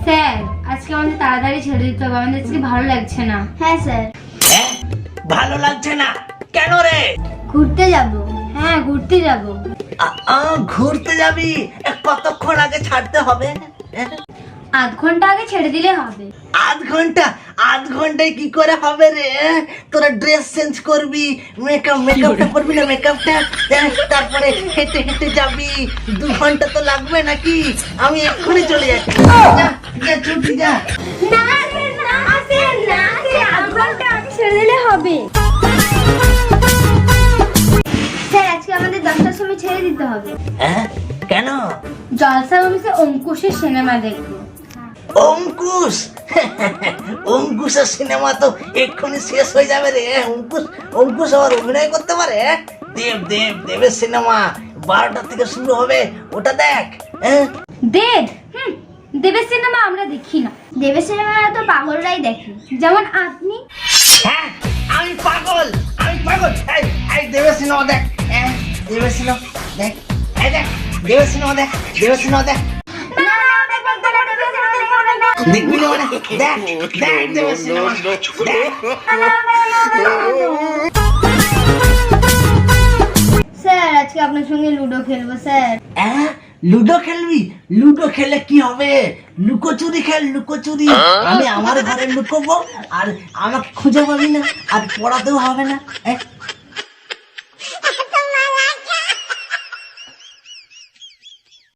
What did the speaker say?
Sir আজকে আমাদের তাড়াতাড়ি ছেড়ে দিতে হবে, আমাদের আজকে ভালো লাগছে না। হ্যাঁ স্যার। ভালো লাগছে না কেন রে? ঘুরতে যাব। হ্যাঁ ঘুরতে যাব। ঘুরতে যাবি? কতক্ষণ আগে ছাড়তে হবে? আধ ঘন্টা আগে ছেড়ে দিলে হবে। আধ ঘন্টায় কি করে হবে রে? তোরা ড্রেস চেঞ্জ করবি, মেকআপটা করবি না, মেকআপটা তারপরে হেঁটে হেঁটে যাবি। 2 ঘন্টা তো লাগবে নাকি? আমি এক্ষুনি চলে যাচ্ছি। যা ছুটি যা। না স্যার আধ ঘন্টা আগে ছেড়ে দিলে হবে। স্যার আজকে আমাদের 10টার সময় ছেড়ে দিতে হবে। কেন? জলসা অফিসে অঙ্কুশের সিনেমা দেখবো। অঙ্কুশ? অঙ্কুশের সিনেমা তো এক্ষুনি শেষ হয়ে যাবে রে। অঙ্কুশ আবার অভিনয় করতে পারে? দেবের সিনেমা 12টা থেকে শুরু হবে, ওটা দেখ। দেবের সিনেমা আমরা দেখি না। দেবের সিনেমা তো পাগলরাই দেখে, যেমন আপনি। হ্যাঁ আমি পাগল। এই দেবের সিনেমা দেখ। দেবের সিনেমা দেখ। দেবের সিনেমা দেখ। দেখবি না মানে? দেখ দেবের সিনেমা দেখ। স্যার আজকে আপনার সঙ্গে লুডো খেলবো স্যার। লুডো খেলবি? লুডো খেলে কি হবে? লুকোচুরি খেল, লুকোচুরি। আমি আমার ঘরে লুকোবো আর আমাকে খুঁজে পাবি না, আর পড়াতেও হবে না।